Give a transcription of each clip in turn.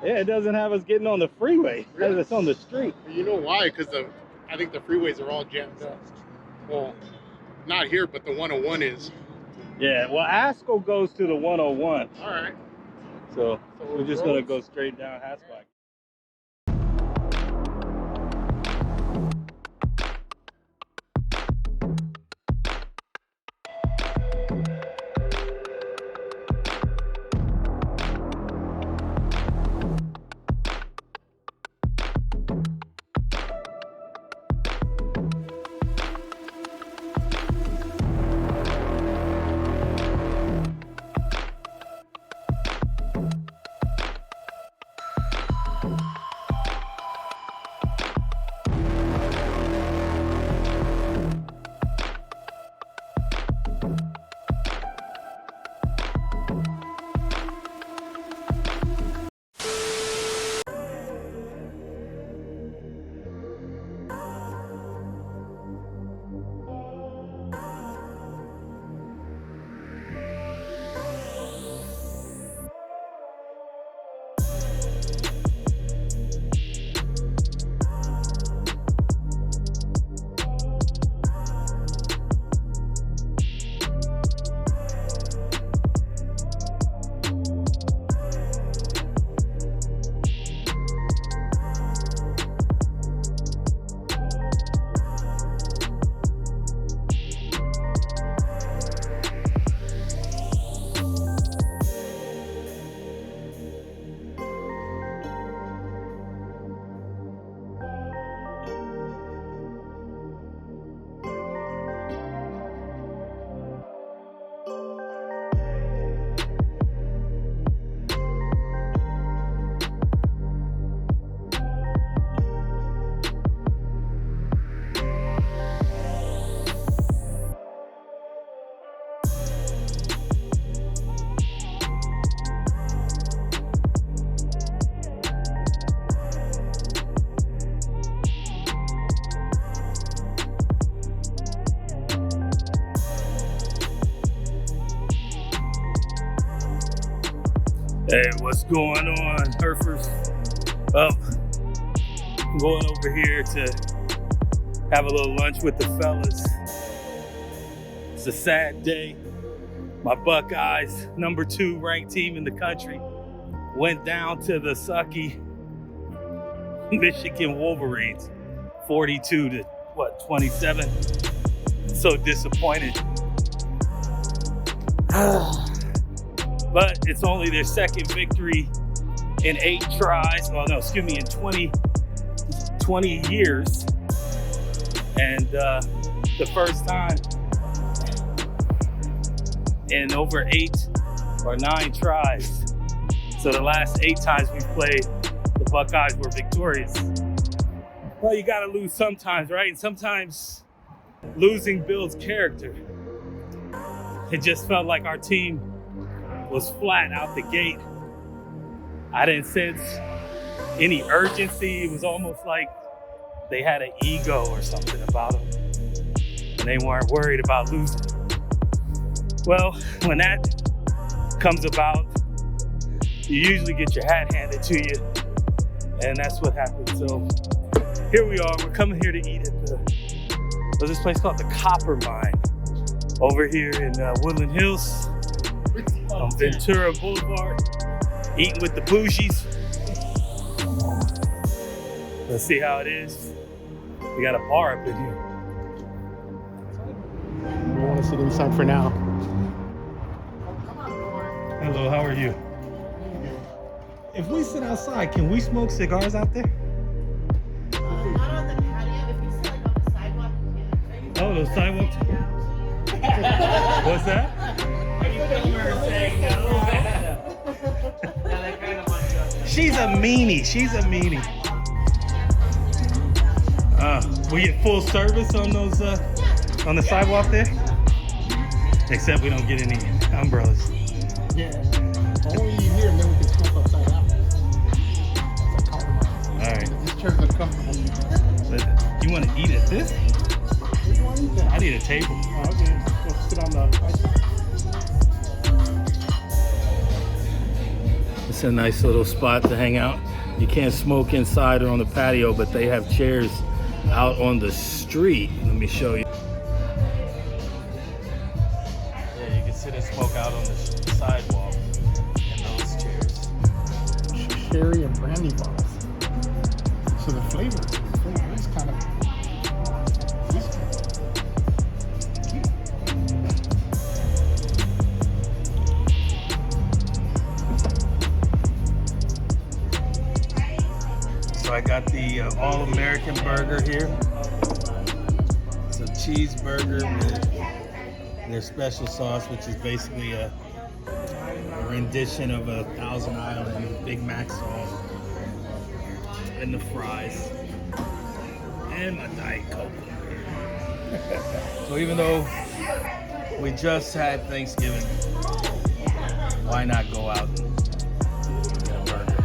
Yeah, it doesn't have us getting on the freeway. Really? It's on the street. You know why? Because I think the freeways are all jammed up. Well, not here, but the 101 is. Yeah, well, Haskell goes to the 101. All right. So we're just going to go straight down Haskell. Hey, what's going on, Herfers? Well, I'm going over here to have a little lunch with the fellas. It's a sad day. My Buckeyes, #2 ranked team in the country, went down to the sucky Michigan Wolverines, 42 to 27. So disappointed. But it's only their second victory in 8 tries. Well, no, excuse me, in 20 years. And the first time in over 8 or 9 tries. So the last 8 times we played, the Buckeyes were victorious. Well, you gotta lose sometimes, right? And sometimes losing builds character. It just felt like our team was flat out the gate. I didn't sense any urgency. It was almost like they had an ego or something about them, and they weren't worried about losing. Well, when that comes about, you usually get your hat handed to you, and that's what happened. So here we are. We're coming here to eat at what's this place called? The Copper Mine, over here in Woodland Hills. On Ventura Boulevard, eating with the bougies. Let's see how it is. We got a bar up in here. We want to sit inside for now. Hello, how are you? If we sit outside, can we smoke cigars out there? Not on the patio. If you sit like on the sidewalk, you can. Oh, the sidewalks? What's that? She's a meanie. She's a meanie. We get full service on those on the sidewalk there. Except we don't get any umbrellas. Yeah. Only you here, and then we can smoke upside down. That's a compromise. All right. These chairs are comfortable. You want to eat at this? Where you want to eat that? I need a table. Oh, okay. Go sit on the ice. It's a nice little spot to hang out. You can't smoke inside or on the patio, but they have chairs out on the street. Let me show you. Yeah, you can sit and smoke out on the sidewalk in those chairs. Sherry and brandy bottles. So the flavor is kind of. So I got the all-American burger here. It's a cheeseburger with their special sauce, which is basically a rendition of a Thousand Island Big Mac sauce. And the fries. And my Diet Coke. So even though we just had Thanksgiving, why not go out and get a burger?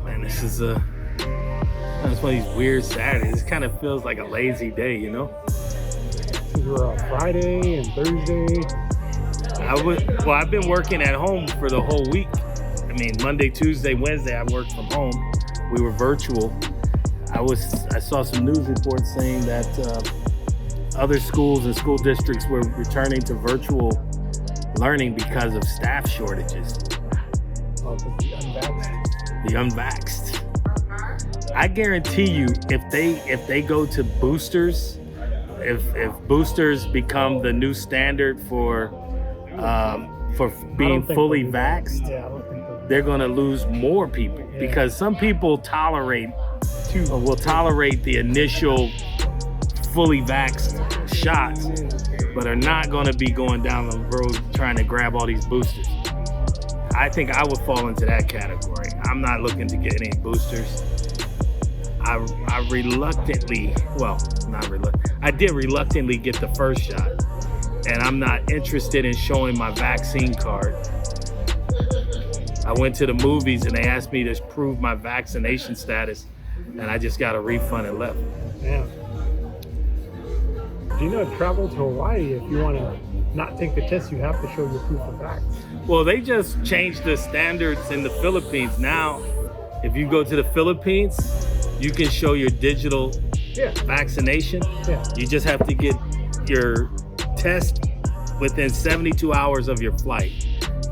Man, this is that's one of these weird Saturdays. It kind of feels like a lazy day, you know? We're on Friday and Thursday. I've been working at home for the whole week. I mean, Monday, Tuesday, Wednesday, I worked from home. We were virtual. I saw some news reports saying that other schools and school districts were returning to virtual learning because of staff shortages. Oh, the unvaxxed. The unvaxxed. I guarantee you, if they go to boosters, if boosters become the new standard for being fully vaxxed, they're going to lose more people because some people will tolerate the initial fully vaxxed shots, but are not going to be going down the road trying to grab all these boosters. I think I would fall into that category. I'm not looking to get any boosters. I did reluctantly get the first shot, and I'm not interested in showing my vaccine card. I went to the movies and they asked me to prove my vaccination status, and I just got a refund and left. Yeah. Do you know, travel to Hawaii, if you want to not take the test, you have to show your proof of vax. Well, they just changed the standards in the Philippines. Now, if you go to the Philippines, you can show your digital vaccination. Yeah. You just have to get your test within 72 hours of your flight.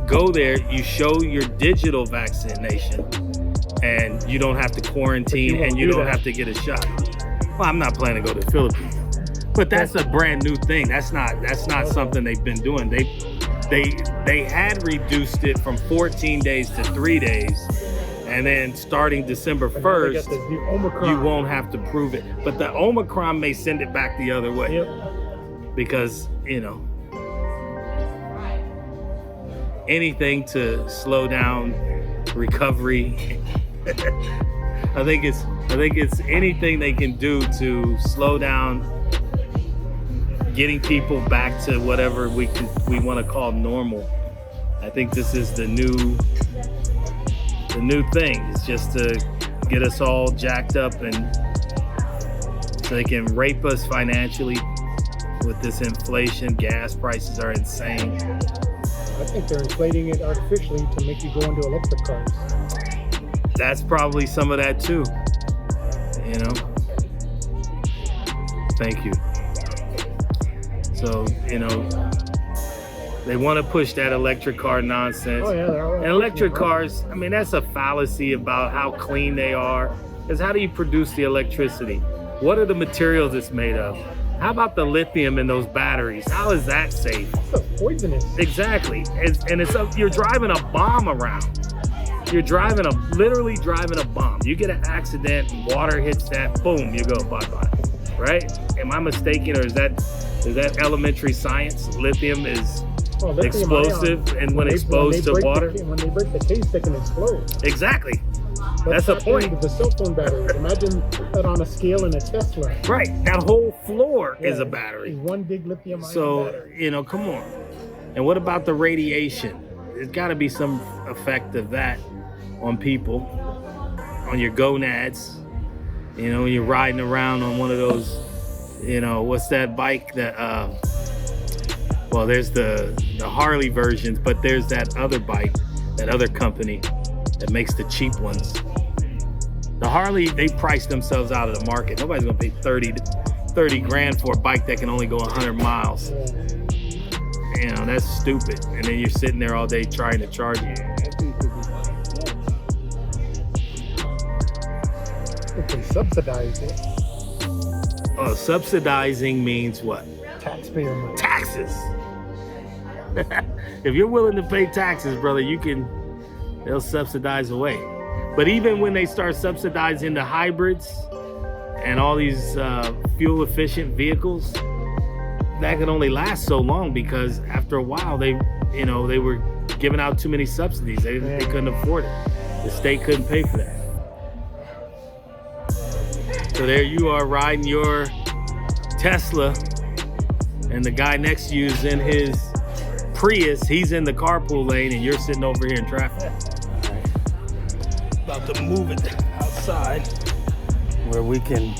Go there, you show your digital vaccination, and you don't have to quarantine, and you don't have to get a shot. Well, I'm not planning to go to the Philippines, but that's a brand new thing. That's not something they've been doing. They had reduced it from 14 days to 3 days. And then starting December 1st, you won't have to prove it. But the Omicron may send it back the other way. Yep. Because, anything to slow down recovery. I think it's anything they can do to slow down getting people back to whatever we want to call normal. I think this is the new thing. It's just to get us all jacked up, and so they can rape us financially with this inflation. Gas prices are insane. I think they're inflating it artificially to make you go into electric cars. That's probably some of that too. Thank you. So, they want to push that electric car nonsense. Oh, yeah, and electric cars, I mean, that's a fallacy about how clean they are. Because how do you produce the electricity? What are the materials it's made of? How about the lithium in those batteries? How is that safe? It's poisonous. Exactly. And you're driving a bomb around. You're literally driving a bomb. You get an accident, water hits that, boom, you go bye-bye. Right? Am I mistaken, or is that elementary science? Lithium is explosive, and when exposed to water. When they break the case, they can explode. Exactly. That's the point. The cell phone battery. Imagine that on a scale in a Tesla. Right. That whole floor is a battery. Is one big lithium ion So, battery. come on. And what about the radiation? There's got to be some effect of that on people, on your gonads. When you're riding around on one of those, what's that bike that, well, there's the Harley versions, but there's that other bike, that other company that makes the cheap ones. The Harley, they price themselves out of the market. Nobody's gonna pay 30 grand for a bike that can only go 100 miles. That's stupid. And then you're sitting there all day trying to charge you. If they subsidize it. Oh, subsidizing means what? Taxpayer money. Taxes. If you're willing to pay taxes, brother, they'll subsidize away. But even when they start subsidizing the hybrids and all these fuel efficient vehicles, that can only last so long, because after a while they were giving out too many subsidies. They couldn't afford it. The state couldn't pay for that. So there you are riding your Tesla, and the guy next to you is in his Prius. He's in the carpool lane, and you're sitting over here in traffic. About to move it outside where we can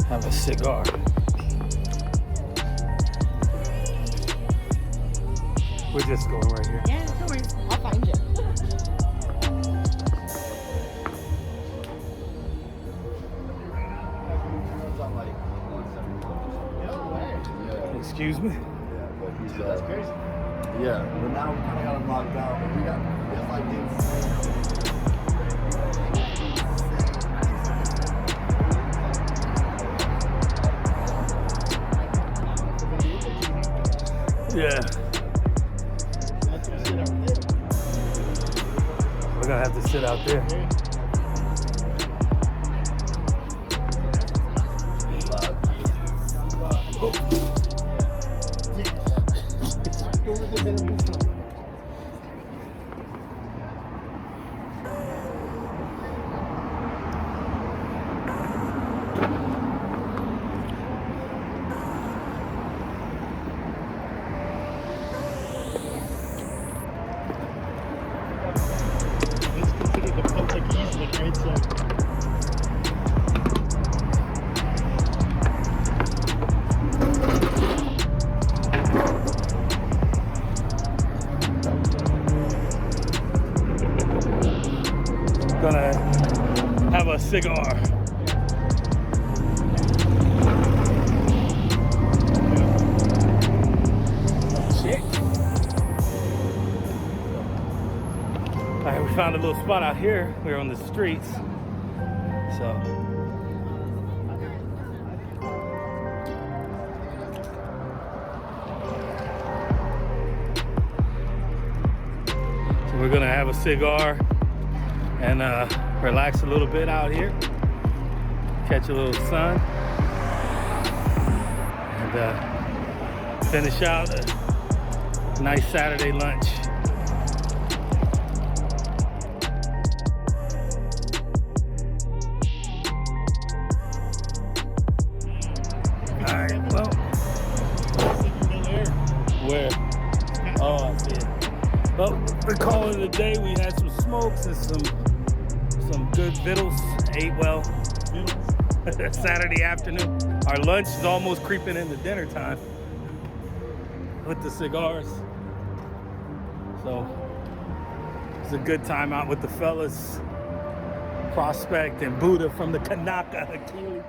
have a cigar. We're just going right here. Yeah, no worries. I'll find you. Excuse me? Yeah, but he's That's crazy. yeah, but now we kind of got him locked down. But we got like Yeah. We're gonna have to sit out there. It's considered the public easement, right? So Gonna have a cigar. Shit. All right, we found a little spot out here. We're on the streets. So we're gonna have a cigar and relax a little bit out here, catch a little sun, and finish out a nice Saturday lunch. All right, well, where? Oh, I see it. Well, we're calling it a day. We had some smokes and some good vittles. Ate well. Saturday afternoon. Our lunch is almost creeping into dinner time with the cigars. So it's a good time out with the fellas. Prospect and Buddha from the Kanaka Akili.